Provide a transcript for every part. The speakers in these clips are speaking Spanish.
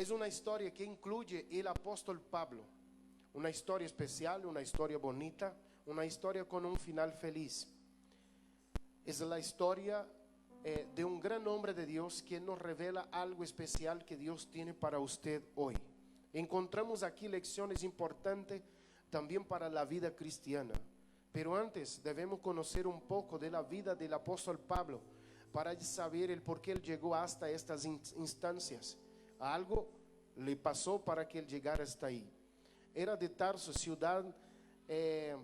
Es una historia que incluye el apóstol Pablo. Una historia especial, una historia bonita, una historia con un final feliz. Es la historia de un gran hombre de Dios que nos revela algo especial que Dios tiene para usted hoy. Encontramos aquí lecciones importantes también para la vida cristiana. Pero antes debemos conocer un poco de la vida del apóstol Pablo para saber el por qué él llegó hasta estas instancias. Algo le pasó para que él llegara hasta ahí. Era de Tarso, ciudad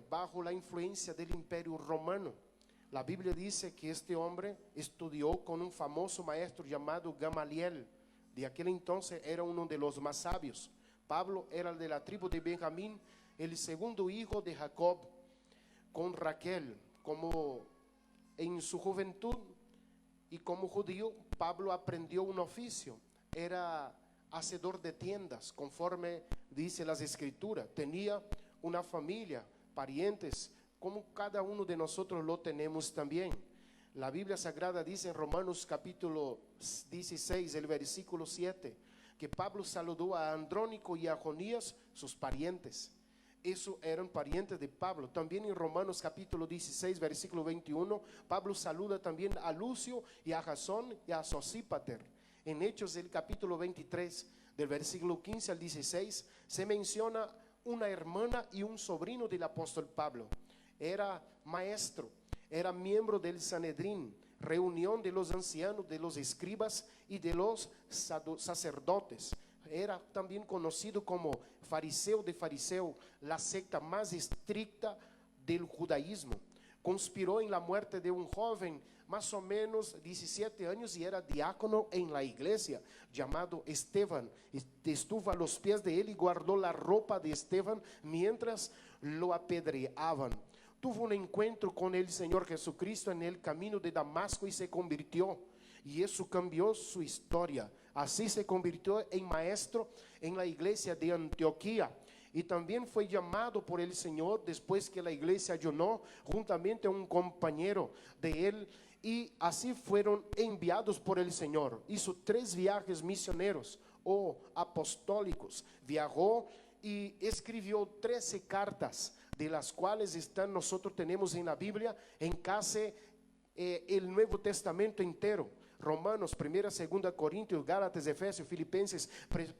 bajo la influencia del Imperio Romano. La Biblia dice que este hombre estudió con un famoso maestro llamado Gamaliel. De aquel entonces era uno de los más sabios. Pablo era de la tribu de Benjamín, el segundo hijo de Jacob con Raquel. Como en su juventud y como judío, Pablo aprendió un oficio. Era hacedor de tiendas, conforme dice las escrituras. Tenía una familia, parientes, como cada uno de nosotros lo tenemos también. La Biblia Sagrada dice en Romanos capítulo 16, el versículo 7, que Pablo saludó a Andrónico y a Jonías, sus parientes. Esos eran parientes de Pablo. También en Romanos capítulo 16, versículo 21, Pablo saluda también a Lucio y a Jasón y a Sosípater. En Hechos del capítulo 23, del versículo 15 al 16, se menciona una hermana y un sobrino del apóstol Pablo. Era maestro, era miembro del Sanedrín, reunión de los ancianos, de los escribas y de los sacerdotes. Era también conocido como fariseo de fariseo, la secta más estricta del judaísmo. Conspiró en la muerte de un joven, más o menos 17 años, y era diácono en la iglesia, llamado Esteban. Estuvo a los pies de él y guardó la ropa de Esteban mientras lo apedreaban. Tuvo un encuentro con el Señor Jesucristo en el camino de Damasco y se convirtió. Y eso cambió su historia. Así se convirtió en maestro en la iglesia de Antioquía. Y también fue llamado por el Señor después que la iglesia ayunó, juntamente a un compañero de él. Y así fueron enviados por el Señor. Hizo 3 viajes misioneros o apostólicos. Viajó y escribió 13 cartas, de las cuales nosotros tenemos en la Biblia, en casi el Nuevo Testamento entero. Romanos, 1 y 2 Corintios, Gálatas, Efesios, Filipenses,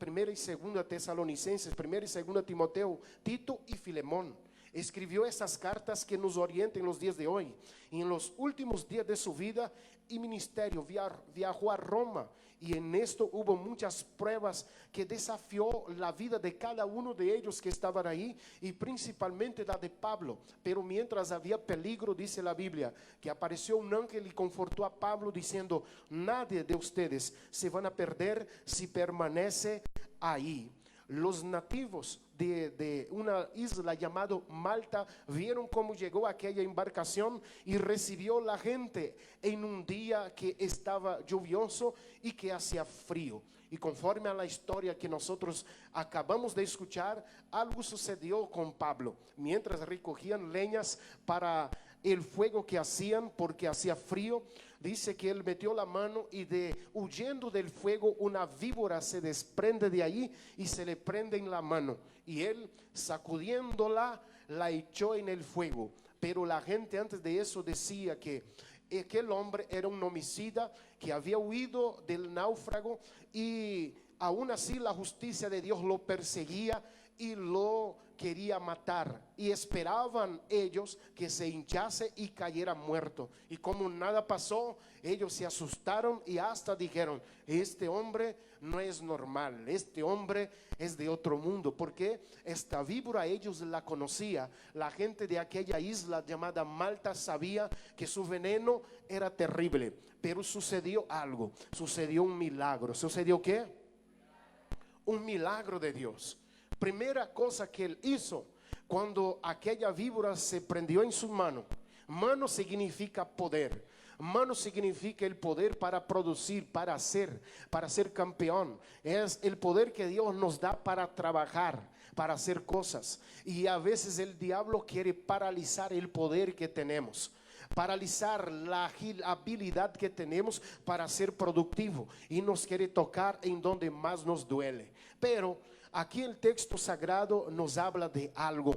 1 y 2 Tesalonicenses, 1 y 2 Timoteo, Tito y Filemón. Escribió esas cartas que nos orientan en los días de hoy. Y en los últimos días de su vida y ministerio viajó a Roma, y en esto hubo muchas pruebas que desafió la vida de cada uno de ellos que estaban ahí, y principalmente la de Pablo. Pero mientras había peligro, dice la Biblia, que apareció un ángel y confortó a Pablo diciendo: nadie de ustedes se van a perder si permanece ahí. Los nativos de una isla llamada Malta vieron cómo llegó aquella embarcación y recibió la gente en un día que estaba lluvioso y que hacía frío. Y conforme a la historia que nosotros acabamos de escuchar, algo sucedió con Pablo. Mientras recogían leñas para el fuego que hacían, porque hacía frío, dice que él metió la mano y huyendo del fuego, una víbora se desprende de ahí y se le prende en la mano. Y él, sacudiéndola, la echó en el fuego. Pero la gente antes de eso decía que aquel hombre era un homicida que había huido del náufrago, y aún así la justicia de Dios lo perseguía y lo quería matar, y esperaban ellos que se hinchase y cayera muerto. Y como nada pasó, ellos se asustaron y hasta dijeron: este hombre no es normal, este hombre es de otro mundo, porque esta víbora ellos la conocía. La gente de aquella isla llamada Malta sabía que su veneno era terrible. Pero sucedió algo, sucedió un milagro. ¿Sucedió qué? Un milagro de Dios. Primera cosa que él hizo cuando aquella víbora se prendió en su mano. Mano significa poder. Mano significa el poder para producir, para ser campeón. Es el poder que Dios nos da para trabajar, para hacer cosas. Y a veces el diablo quiere paralizar el poder que tenemos. paralisar la habilidad que tenemos para ser productivo y nos quiere tocar en donde más nos duele. Pero aquí el texto sagrado nos habla de algo.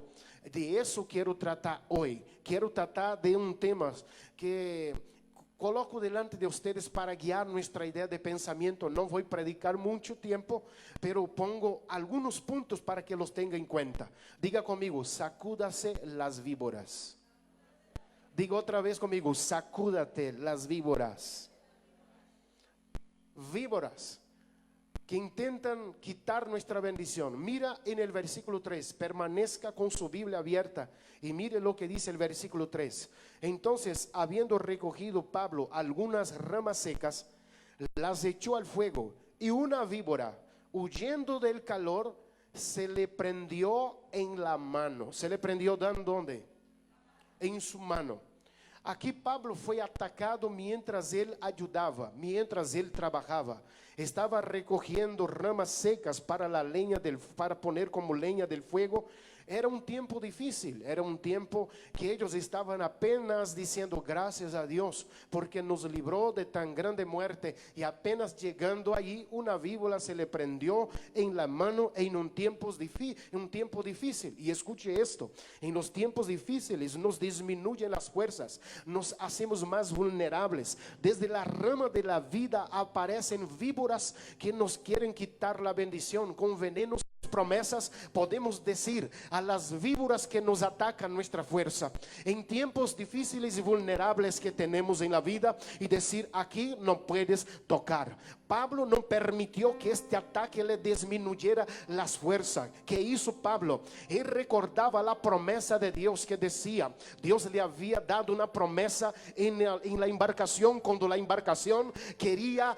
De eso quiero tratar hoy. Quiero tratar de un tema que coloco delante de ustedes para guiar nuestra idea de pensamiento. No voy a predicar mucho tiempo, pero pongo algunos puntos para que los tenga en cuenta. Diga conmigo, sacúdase las víboras. Diga otra vez conmigo, sacúdate las víboras. Víboras que intentan quitar nuestra bendición. Mira en el versículo 3, permanezca con su Biblia abierta y mire lo que dice el versículo 3. Entonces, habiendo recogido Pablo algunas ramas secas, las echó al fuego, y una víbora, huyendo del calor, se le prendió en la mano. ¿Se le prendió dónde? En su mano. Aquí Pablo fue atacado mientras él ayudaba, mientras él trabajaba. Estaba recogiendo ramas secas para la leña para poner como leña del fuego. Era un tiempo difícil, era un tiempo que ellos estaban apenas diciendo gracias a Dios porque nos libró de tan grande muerte, y apenas llegando allí una víbora se le prendió en la mano en un tiempo difícil. Y escuche esto, en los tiempos difíciles nos disminuyen las fuerzas, nos hacemos más vulnerables. Desde la rama de la vida aparecen víboras que nos quieren quitar la bendición con venenos. Promesas, podemos decir a las víboras que nos atacan nuestra fuerza en tiempos difíciles y vulnerables que tenemos en la vida, y decir: aquí no puedes tocar. Pablo no permitió que este ataque le disminuyera las fuerzas. ¿Qué hizo Pablo? Él recordaba la promesa de Dios que decía, Dios le había dado una promesa en la embarcación, cuando la embarcación quería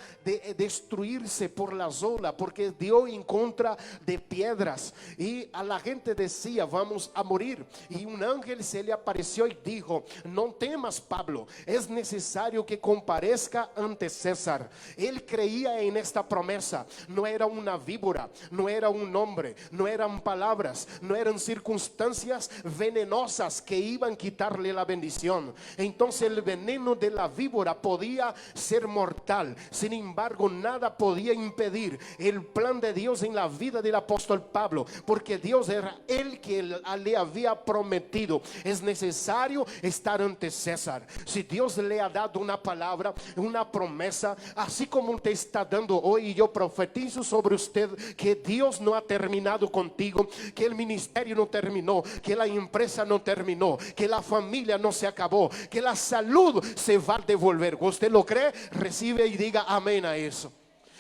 destruirse por las olas, porque dio en contra de piedras, y a la gente decía: vamos a morir. Y un ángel se le apareció y dijo: no temas, Pablo, es necesario que comparezca ante César. Él creía en esta promesa. No era una víbora, no era un hombre, no eran palabras, no eran circunstancias venenosas que iban a quitarle la bendición. Entonces el veneno de la víbora podía ser mortal, sin embargo nada podía impedir el plan de Dios en la vida del apóstol Pablo, porque Dios era el que le había prometido: es necesario estar ante César. Si Dios le ha dado una palabra, una promesa, así como te está dando hoy, y yo profetizo sobre usted que Dios no ha terminado contigo, que el ministerio no terminó, que la empresa no terminó, que la familia no se acabó, que la salud se va a devolver. ¿Usted lo cree? Recibe y diga amén a eso.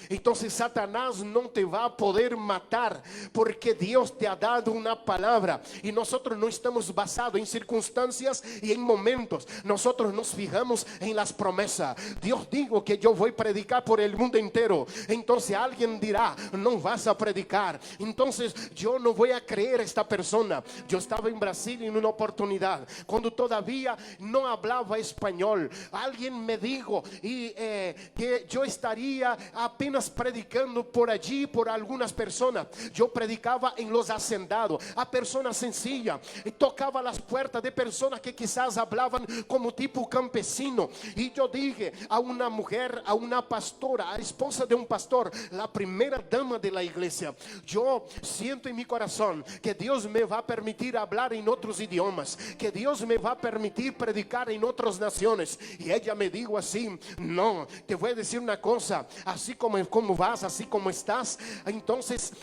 Entonces Satanás no te va a poder matar, porque Dios te ha dado una palabra, y nosotros no estamos basados en circunstancias y en momentos. Nosotros nos fijamos en las promesas. Dios dijo que yo voy a predicar por el mundo entero. Entonces alguien dirá: no vas a predicar, entonces yo no voy a creer a esta persona. Yo estaba en Brasil en una oportunidad, cuando todavía no hablaba español. Alguien me dijo que yo estaría apenas predicando por allí por algunas personas. Yo predicaba en los hacendados, a personas sencillas, y tocaba las puertas de personas que quizás hablaban como tipo campesino. Y yo dije a una mujer, a una pastora, a esposa de un pastor, la primera dama de la iglesia: yo siento en mi corazón que Dios me va a permitir hablar en otros idiomas, que Dios me va a permitir predicar en otras naciones. Y ella me dijo así: no, te voy a decir una cosa, así como vas, así como estás, entonces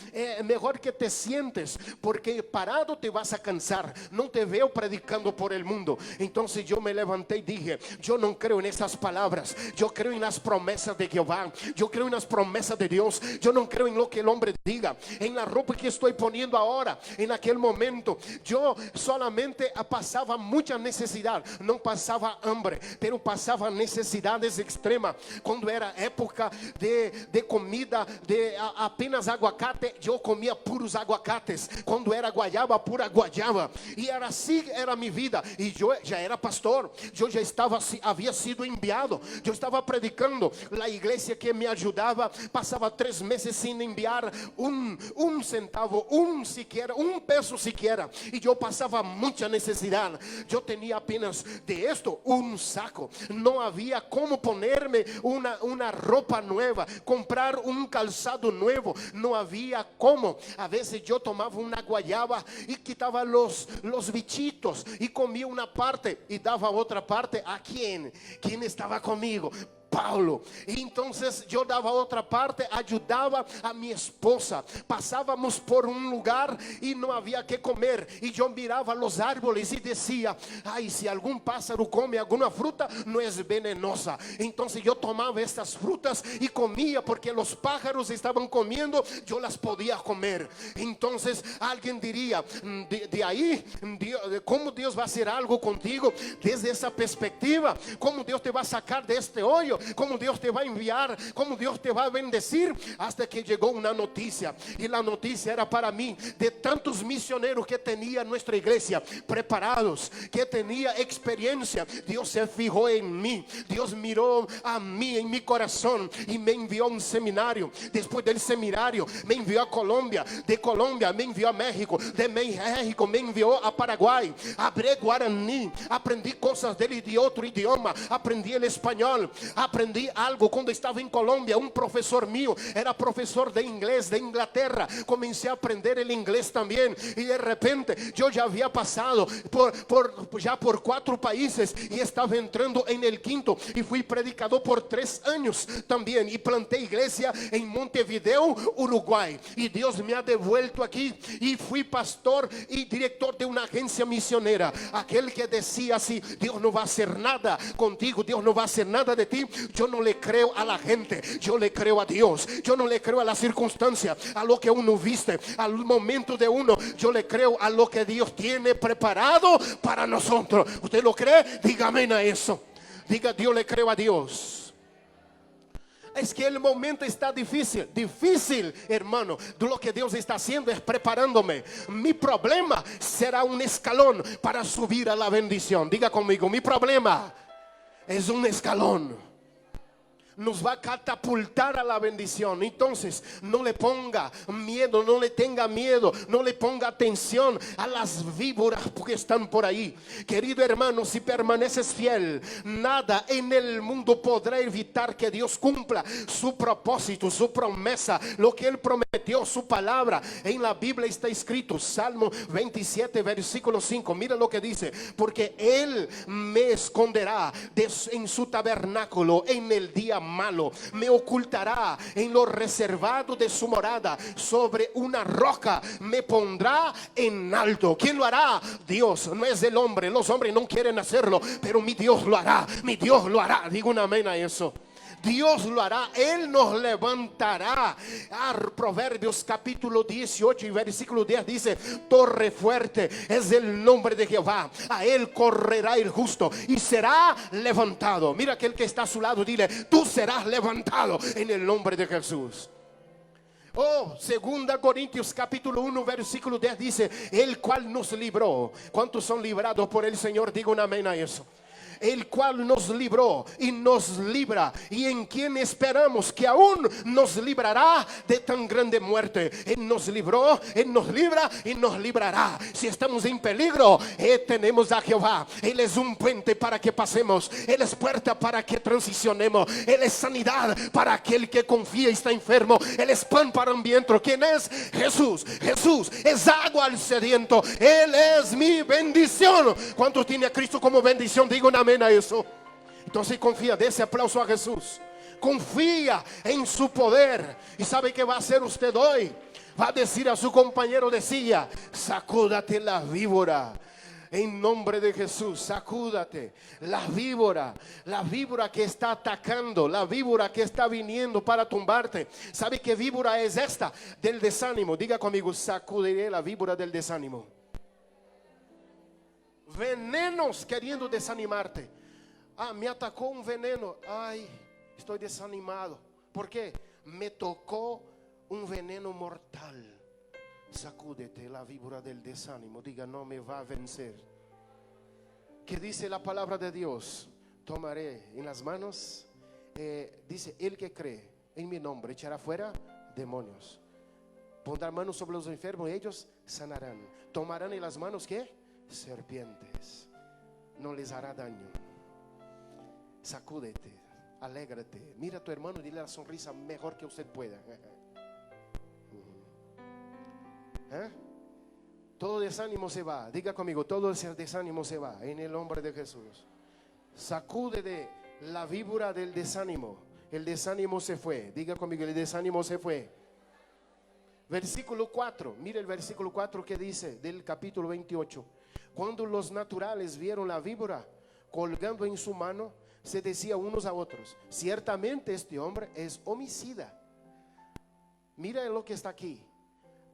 mejor que te sientes, porque parado te vas a cansar. No te veo predicando por el mundo. Entonces yo me levanté y dije: yo no creo en esas palabras, yo creo en las promesas de Jehová, yo creo en las promesas de Dios. Yo no creo en lo que el hombre diga, en la ropa que estoy poniendo ahora. En aquel momento yo solamente pasaba mucha necesidad, no pasaba hambre, pero pasaba necesidades extremas. Cuando era época de comida, apenas aguacate, yo comía puros aguacates. Cuando era guayaba, pura guayaba. Y era así, era mi vida. Y yo ya era pastor, yo ya estaba, había sido enviado, yo estaba predicando. La iglesia que me ayudaba pasaba 3 meses sin enviar un centavo, un peso siquiera. Y yo pasaba mucha necesidad. Yo tenía apenas de esto un saco. No había cómo ponerme una ropa nueva, comprar un calzado nuevo. No había cómo. A veces yo tomaba una guayaba y quitaba los bichitos y comía una parte y daba otra parte a quien estaba conmigo. Paulo. Y entonces yo daba otra parte, ayudaba a mi esposa. Pasábamos por un lugar y no había que comer, y yo miraba los árboles y decía: ay, si algún pájaro come alguna fruta, no es venenosa. Entonces yo tomaba estas frutas y comía, porque los pájaros estaban comiendo, yo las podía comer. Entonces alguien diría: de ahí, ¿cómo Dios va a hacer algo contigo desde esa perspectiva? ¿Cómo Dios te va a sacar de este hoyo? ¿Cómo Dios te va a enviar? ¿Cómo Dios te va a bendecir? Hasta que llegó una noticia, y la noticia era para mí, de tantos misioneros que tenía nuestra iglesia, preparados, que tenía experiencia. Dios se fijó en mí, Dios miró a mí, en mi corazón, y me envió a un seminario. Después del seminario me envió a Colombia, de Colombia me envió a México, de México me envió a Paraguay. Hablé guaraní, aprendí cosas de otro idioma, aprendí el español, aprendí algo cuando estaba en Colombia. Un profesor mío era profesor de inglés de Inglaterra. Comencé a aprender el inglés también, y de repente yo ya había pasado por 4 países y estaba entrando en el 5º, y fui predicador por 3 años también, y planté iglesia en Montevideo, Uruguay. Y Dios me ha devuelto aquí, y fui pastor y director de una agencia misionera. Aquel que decía así: Dios no va a hacer nada contigo, Dios no va a hacer nada de ti. Yo no le creo a la gente, yo le creo a Dios. Yo no le creo a la circunstancia, a lo que uno viste, al momento de uno. Yo le creo a lo que Dios tiene preparado para nosotros. ¿Usted lo cree? Dígame a eso. Diga: yo le creo a Dios. Es que el momento está difícil, hermano. Lo que Dios está haciendo es preparándome. Mi problema será un escalón para subir a la bendición. Diga conmigo: mi problema es un escalón, nos va a catapultar a la bendición. Entonces no le ponga miedo, no le tenga miedo, no le ponga atención a las víboras que están por ahí. Querido hermano, si permaneces fiel, nada en el mundo podrá evitar que Dios cumpla su propósito, su promesa, lo que Él prometió, su palabra. En la Biblia está escrito, Salmo 27 versículo 5. Mira lo que dice: porque Él me esconderá en su tabernáculo en el día malo, me ocultará en lo reservado de su morada, sobre una roca me pondrá en alto. ¿Quién lo hará? Dios, no es el hombre. Los hombres no quieren hacerlo, pero mi Dios lo hará, mi Dios lo hará. Digo un amén a eso. Dios lo hará, Él nos levantará. Proverbios capítulo 18 y versículo 10 dice: torre fuerte es el nombre de Jehová, a Él correrá el justo y será levantado. Mira aquel que está a su lado, dile: tú serás levantado en el nombre de Jesús. Oh, 2 Corintios capítulo 1 versículo 10 dice: el cual nos libró. ¿Cuántos son librados por el Señor? Digo un amén a eso. El cual nos libró y nos libra, y en quien esperamos que aún nos librará de tan grande muerte. Él nos libró, Él nos libra y nos librará. Si estamos en peligro, tenemos a Jehová. Él es un puente para que pasemos, Él es puerta para que transicionemos, Él es sanidad para aquel que confía y está enfermo, Él es pan para hambriento. ¿Quién es? Jesús. Jesús es agua al sediento, Él es mi bendición. ¿Cuántos tiene a Cristo como bendición? Digo un amén a eso. Entonces confía, dé ese aplauso a Jesús. Confía en su poder. ¿Y sabe qué va a hacer usted hoy? Va a decir a su compañero de silla: sacúdate la víbora. En nombre de Jesús, sacúdate la víbora que está atacando, la víbora que está viniendo para tumbarte. ¿Sabe qué víbora es esta? Del desánimo. Diga conmigo: sacudiré la víbora del desánimo. Venenos queriendo desanimarte. Me atacó un veneno. Ay, estoy desanimado. ¿Por qué? me tocó un veneno mortal. Sacúdete la víbora del desánimo. Diga, no me va a vencer. ¿Qué dice la palabra de Dios? Tomaré en las manos, dice, el que cree en mi nombre echará fuera demonios. Pondrá manos sobre los enfermos y ellos sanarán. Tomarán en las manos, ¿qué? Serpientes. No les hará daño. Sacúdete, alégrate. Mira a tu hermano y dile la sonrisa mejor que usted pueda. Todo desánimo se va. Diga conmigo, todo ese desánimo se va en el nombre de Jesús. Sacude de la víbora del desánimo. El desánimo se fue. Diga conmigo, el desánimo se fue. Versículo 4. Mire el versículo 4 que dice del capítulo 28. Cuando los naturales vieron la víbora colgando en su mano, se decían unos a otros, ciertamente este hombre es homicida. Mira lo que está aquí.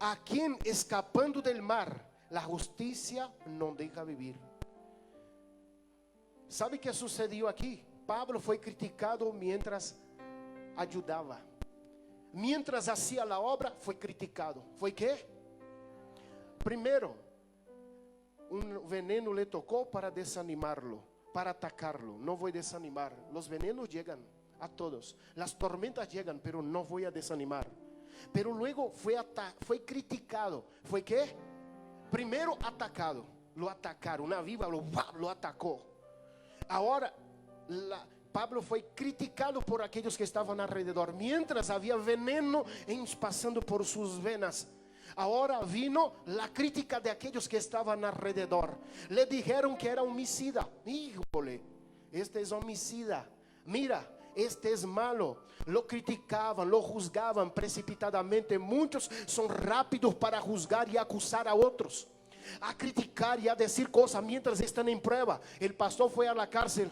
A quien escapando del mar la justicia no deja vivir. ¿Sabe qué sucedió aquí? Pablo fue criticado mientras ayudaba. Mientras hacía la obra fue criticado. ¿Fue qué? Primero, un veneno le tocó para desanimarlo, para atacarlo. No voy a desanimar. Los venenos llegan a todos. Las tormentas llegan, pero no voy a desanimar. Pero luego fue criticado. ¿Fue qué? Primero atacado. Lo atacaron. Una víbora lo atacó. Ahora Pablo fue criticado por aquellos que estaban alrededor. Mientras había veneno pasando por sus venas, ahora vino la crítica de aquellos que estaban alrededor. Le dijeron que era homicida. Híjole, este es homicida. Mira, este es malo. Lo criticaban, lo juzgaban precipitadamente. Muchos son rápidos para juzgar y acusar a otros, a criticar y a decir cosas mientras están en prueba. El pastor fue a la cárcel.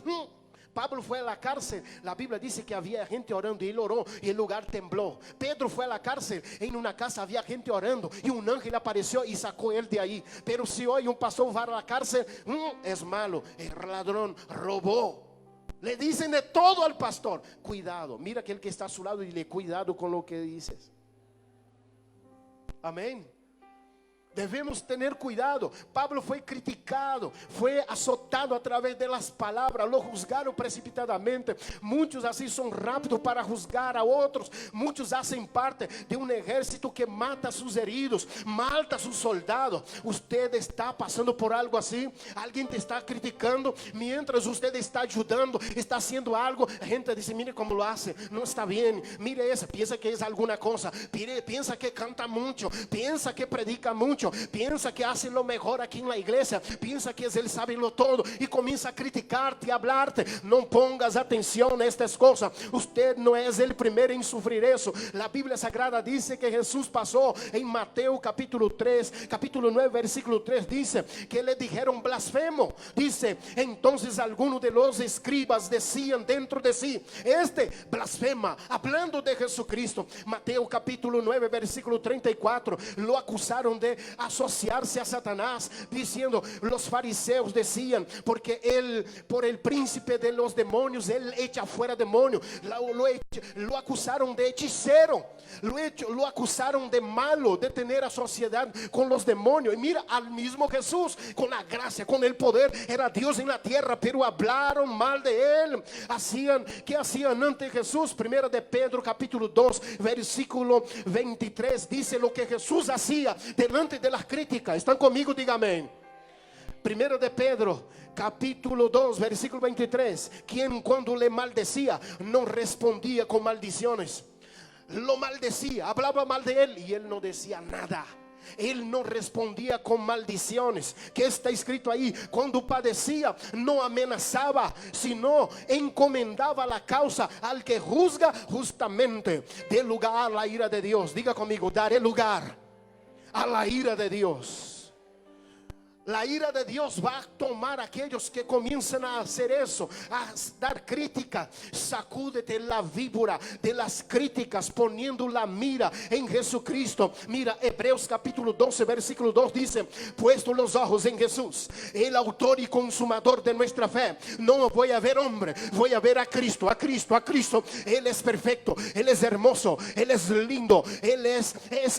Pablo fue a la cárcel. La Biblia dice que había gente orando y él oró y el lugar tembló. Pedro fue a la cárcel. En una casa había gente orando y un ángel apareció y sacó él de ahí. Pero si hoy un pastor va a la cárcel, es malo, el ladrón robó. Le dicen de todo al pastor. Cuidado, mira aquel que está a su lado y dile, cuidado con lo que dices. Amén. Debemos tener cuidado. Pablo fue criticado, fue azotado a través de las palabras, lo juzgaron precipitadamente. Muchos así son rápidos para juzgar a otros. Muchos hacen parte de un ejército que mata a sus heridos, mata a sus soldados. Usted está pasando por algo así. Alguien te está criticando mientras usted está ayudando, está haciendo algo. La gente dice, mire cómo lo hace, no está bien. Mire eso, piensa que es alguna cosa. Piensa que canta mucho, piensa que predica mucho, piensa que hace lo mejor aquí en la iglesia, piensa que él sabe lo todo y comienza a criticarte y a hablarte. No pongas atención a estas cosas. Usted no es el primero en sufrir eso. La Biblia Sagrada dice que Jesús pasó en Mateo capítulo 9 versículo 3, dice que le dijeron blasfemo. Dice, entonces algunos de los escribas decían dentro de sí, este blasfema, hablando de Jesucristo. Mateo capítulo 9 versículo 34, lo acusaron de asociarse a Satanás, diciendo, los fariseos decían, porque él, por el príncipe de los demonios, él echa fuera demonios. Lo acusaron de hechicero, lo acusaron de malo, de tener a sociedad con los demonios. Y mira, al mismo Jesús, con la gracia, con el poder, era Dios en la tierra, pero hablaron mal de él. ¿Qué hacían ante Jesús? Primera de Pedro capítulo 2 versículo 23, dice lo que Jesús hacía delante de las críticas. ¿Están conmigo? Dígame. Primero de Pedro capítulo 2 versículo 23, quien cuando le maldecía no respondía con maldiciones. Lo maldecía, hablaba mal de él y él no decía nada. Él no respondía con maldiciones. ¿Qué está escrito ahí? Cuando padecía no amenazaba, sino encomendaba la causa al que juzga justamente. Dé lugar a la ira de Dios. Diga conmigo, daré lugar a la ira de Dios. La ira de Dios va a tomar a aquellos que comienzan a hacer eso, a dar crítica. Sacúdete la víbora de las críticas, poniendo la mira en Jesucristo. Mira, Hebreos capítulo 12, versículo 2 dice: puesto los ojos en Jesús, el autor y consumador de nuestra fe. No voy a ver hombre, voy a ver a Cristo, a Cristo, a Cristo. Él es perfecto, Él es hermoso, Él es lindo, Él es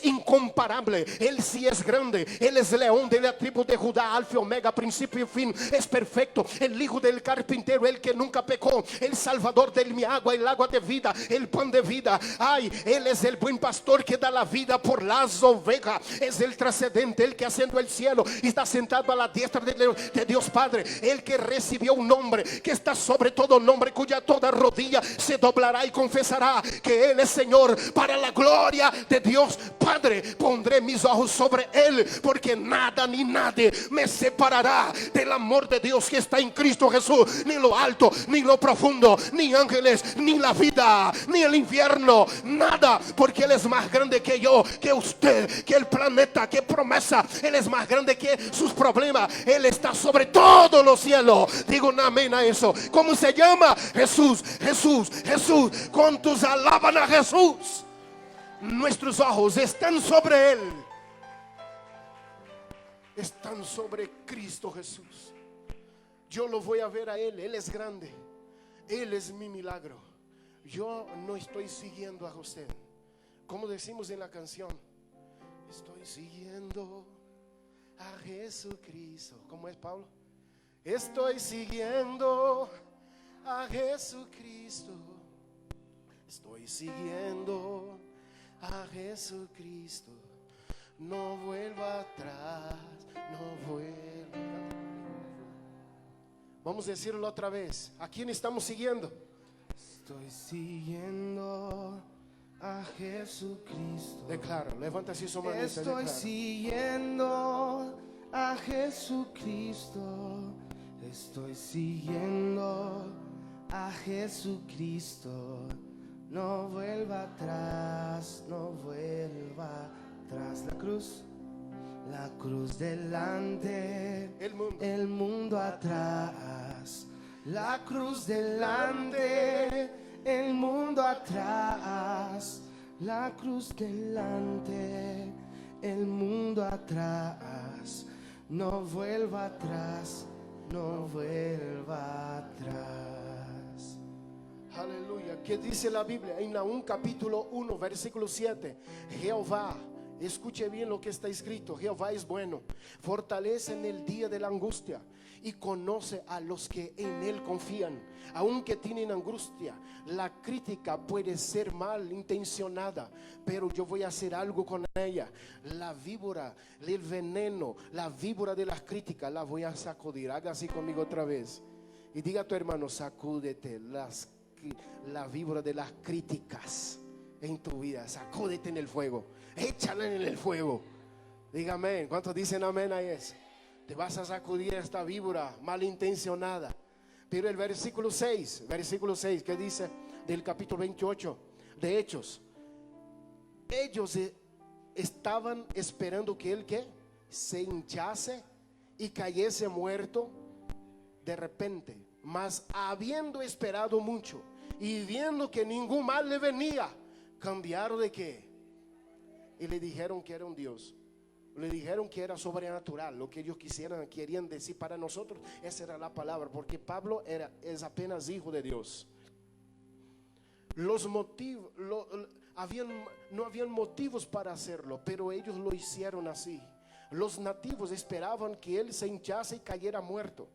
incomparable, Él sí es grande, Él es león de la tribu de Judá, alfa y omega, principio y fin, es perfecto, el hijo del carpintero, el que nunca pecó, el salvador de mi agua, el agua de vida, el pan de vida. Ay, Él es el buen pastor que da la vida por las ovejas, es el trascendente, el que ascendió al cielo y está sentado a la diestra de Dios Padre, el que recibió un nombre que está sobre todo nombre, cuya toda rodilla se doblará y confesará que Él es Señor, para la gloria de Dios Padre. Pondré mis ojos sobre Él, porque nada ni nadie me separará del amor de Dios que está en Cristo Jesús. Ni lo alto, ni lo profundo, ni ángeles, ni la vida, ni el infierno, nada, porque Él es más grande que yo, que usted, que el planeta, que promesa. Él es más grande que sus problemas. Él está sobre todos los cielos. Digo un amén a eso. ¿Cómo se llama? Jesús, Jesús, Jesús. ¿Cuántos alaban a Jesús? Nuestros ojos están sobre Él, están sobre Cristo Jesús. Yo lo voy a ver a Él. Él es grande, Él es mi milagro. Yo no estoy siguiendo a usted, como decimos en la canción, estoy siguiendo a Jesucristo. ¿Cómo es, Pablo? Estoy siguiendo a Jesucristo, estoy siguiendo a Jesucristo. No vuelva atrás, no vuelva. Vamos a decirlo otra vez. ¿A quién estamos siguiendo? Estoy siguiendo a Jesucristo. Declara, levanta así su mano. Estoy siguiendo a Jesucristo. Estoy siguiendo a Jesucristo. No vuelva atrás, no vuelva atrás. La cruz delante, el mundo atrás. La cruz delante, el mundo atrás. La cruz delante, el mundo atrás. No vuelva atrás, no vuelva atrás. Aleluya. ¿Qué dice la Biblia? En Nahum capítulo 1 versículo 7. Jehová, escuche bien lo que está escrito. Jehová es bueno, fortalece en el día de la angustia y conoce a los que en Él confían. Aunque tienen angustia, la crítica puede ser mal intencionada, pero yo voy a hacer algo con ella. La víbora, el veneno, la víbora de las críticas la voy a sacudir. Haga así conmigo otra vez y diga a tu hermano: sacúdete la víbora de las críticas en tu vida. Sacúdete en el fuego, échala en el fuego. Diga amén. ¿Cuántos dicen amén a eso? Te vas a sacudir esta víbora malintencionada. Pero el versículo 6, ¿qué dice del capítulo 28 de Hechos? Ellos estaban esperando que él se hinchase y cayese muerto de repente. Mas habiendo esperado mucho y viendo que ningún mal le venía, cambiaron de qué, y le dijeron que era un Dios. Le dijeron que era sobrenatural. Lo que ellos querían decir para nosotros, esa era la palabra, porque Pablo es apenas hijo de Dios. Los motivos no habían motivos para hacerlo, pero ellos lo hicieron así. Los nativos esperaban que él se hinchase y cayera muerto.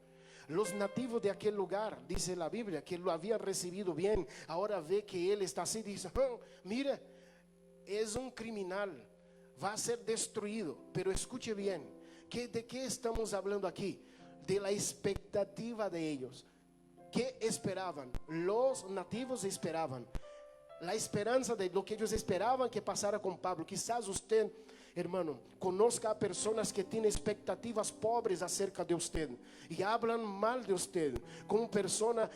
Los nativos de aquel lugar, dice la Biblia, que lo habían recibido bien, ahora ve que él está así, dice: oh, mire, es un criminal, va a ser destruido. Pero escuche bien, ¿de qué estamos hablando aquí? De la expectativa de ellos. ¿Qué esperaban? Los nativos esperaban la esperanza de lo que ellos esperaban que pasara con Pablo. Quizás usted Hermano, conozca a personas que tienen expectativas pobres acerca de usted y hablan mal de usted. Como persona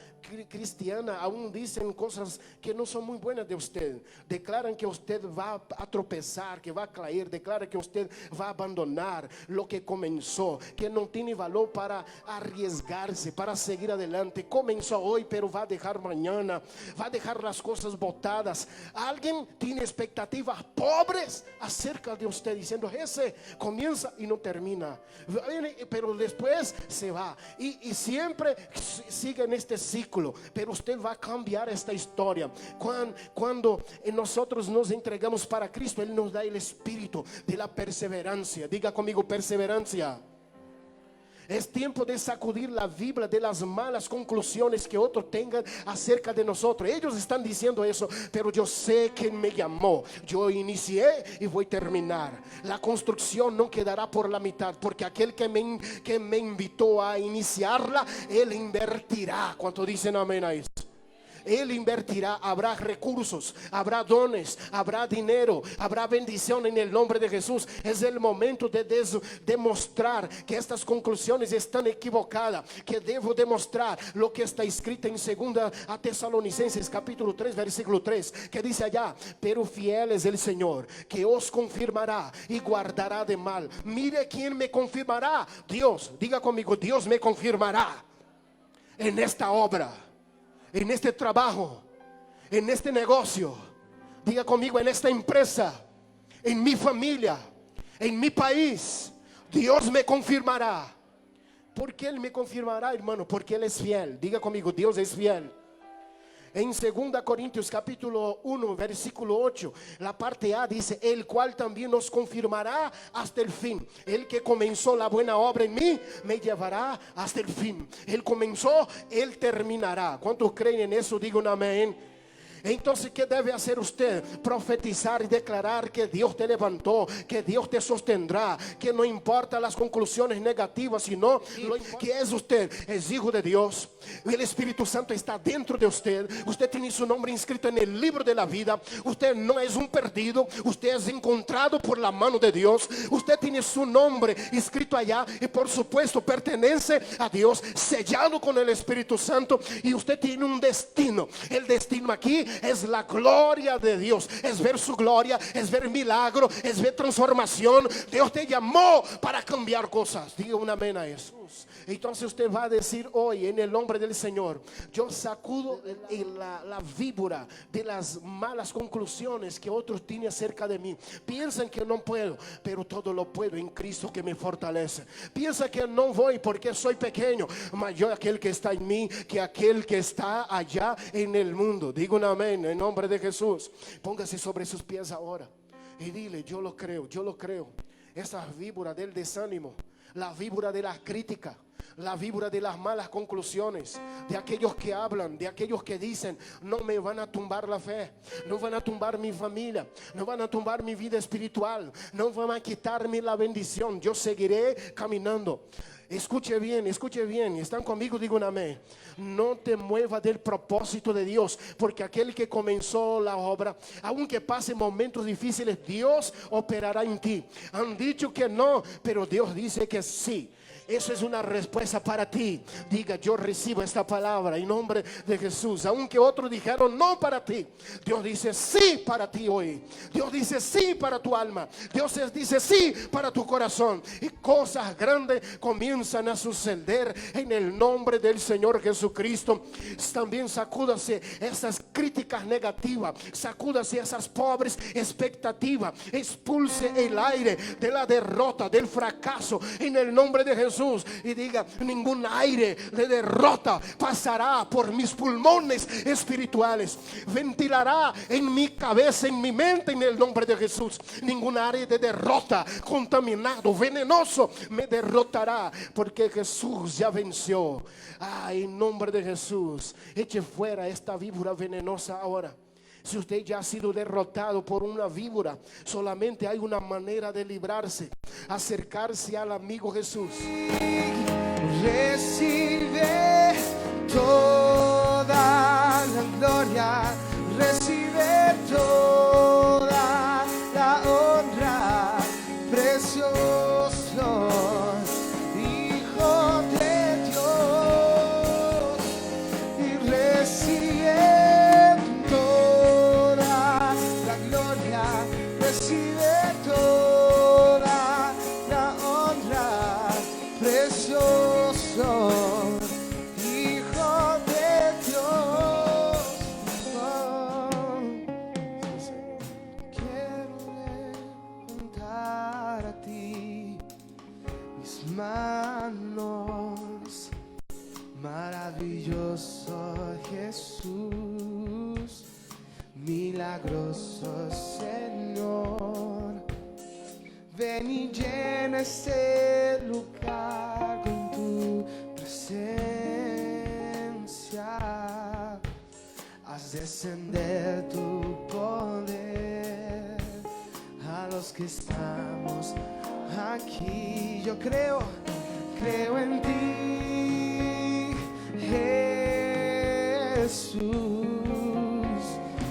cristiana aún dicen cosas que no son muy buenas de usted. Declaran que usted va a tropezar, que va a caer. Declaran que usted va a abandonar lo que comenzó, que no tiene valor para arriesgarse, para seguir adelante. Comenzó hoy, pero va a dejar mañana, va a dejar las cosas botadas. Alguien tiene expectativas pobres acerca de usted, diciendo: ese comienza y no termina, pero después se va y siempre sigue en este ciclo. Pero usted va a cambiar esta historia cuando nosotros nos entregamos para Cristo. Él nos da el espíritu de la perseverancia. Diga conmigo: perseverancia. Es tiempo de sacudir la vibra de las malas conclusiones que otros tengan acerca de nosotros. Ellos están diciendo eso, pero yo sé que me llamó. Yo inicié y voy a terminar. La construcción no quedará por la mitad, porque aquel que me invitó a iniciarla, Él invertirá. ¿Cuánto dicen amén a eso? Él invertirá, habrá recursos, habrá dones, habrá dinero, habrá bendición en el nombre de Jesús. Es el momento de demostrar que estas conclusiones están equivocadas, que debo demostrar lo que está escrito en 2 Tesalonicenses capítulo 3 versículo 3, que dice allá: pero fiel es el Señor, que os confirmará y guardará de mal. Mire quién me confirmará: Dios. Diga conmigo: Dios me confirmará en esta obra, en este trabajo, en este negocio. Diga conmigo: en esta empresa, en mi familia, en mi país. Dios me confirmará. ¿Por qué Él me confirmará, hermano? Porque Él es fiel. Diga conmigo: Dios es fiel. En 2 Corintios capítulo 1 versículo 8, la parte A dice: el cual también nos confirmará hasta el fin. El que comenzó la buena obra en mí, me llevará hasta el fin. Él comenzó, Él terminará. ¿Cuántos creen en eso? Digan amén. Entonces, ¿qué debe hacer usted? Profetizar y declarar que Dios te levantó, que Dios te sostendrá, que no importa las conclusiones negativas, sino que es usted, es hijo de Dios. El Espíritu Santo está dentro de usted. Usted tiene su nombre inscrito en el libro de la vida. Usted no es un perdido, usted es encontrado por la mano de Dios. Usted tiene su nombre inscrito allá y por supuesto pertenece a Dios, sellado con el Espíritu Santo. Y usted tiene un destino. El destino aquí es la gloria de Dios, es ver su gloria, es ver milagro, es ver transformación. Dios te llamó para cambiar cosas. Diga un amén a eso. Entonces usted va a decir hoy, en el nombre del Señor: yo sacudo la víbora de las malas conclusiones que otros tienen acerca de mí. Piensan que no puedo, pero todo lo puedo en Cristo que me fortalece. Piensa que no voy porque soy pequeño, mayor aquel que está en mí que aquel que está allá en el mundo. Digo un amén en nombre de Jesús. Póngase sobre sus pies ahora y dile: yo lo creo, yo lo creo. Esa víbora del desánimo, la víbora de la crítica, la víbora de las malas conclusiones, de aquellos que hablan, de aquellos que dicen: no me van a tumbar la fe, no van a tumbar mi familia, no van a tumbar mi vida espiritual, no van a quitarme la bendición, yo seguiré caminando. Escuche bien, ¿están conmigo? Digo un amén. No te muevas del propósito de Dios, porque aquel que comenzó la obra, aunque pase momentos difíciles, Dios operará en ti. Han dicho que no, pero Dios dice que sí. Eso es una respuesta para ti. Diga: yo recibo esta palabra en nombre de Jesús. Aunque otros dijeron no para ti, Dios dice sí para ti hoy. Dios dice sí para tu alma. Dios dice sí para tu corazón. Y cosas grandes comienzan a suceder en el nombre del Señor Jesucristo. También sacúdase esas críticas negativas, sacúdase esas pobres expectativas, expulse el aire de la derrota, del fracaso en el nombre de Jesús. Y diga: ningún aire de derrota pasará por mis pulmones espirituales, ventilará en mi cabeza, en mi mente, en el nombre de Jesús. Ningún aire de derrota, contaminado, venenoso, me derrotará, porque Jesús ya venció. En nombre de Jesús, eche fuera esta víbora venenosa ahora. Si usted ya ha sido derrotado por una víbora, solamente hay una manera de librarse: acercarse al amigo Jesús. Recibe toda la gloria, recibe toda la honra, precioso, Hijo de Dios, y recibe toda la gloria, recibe toda la honra, precioso, Hijo de Dios. Quiero levantar a ti mis manos, maravilloso Jesús, milagroso Señor. Ven y llena este lugar con tu presencia. Haz descender tu poder a los que estamos aquí. Yo creo en ti, Jesús.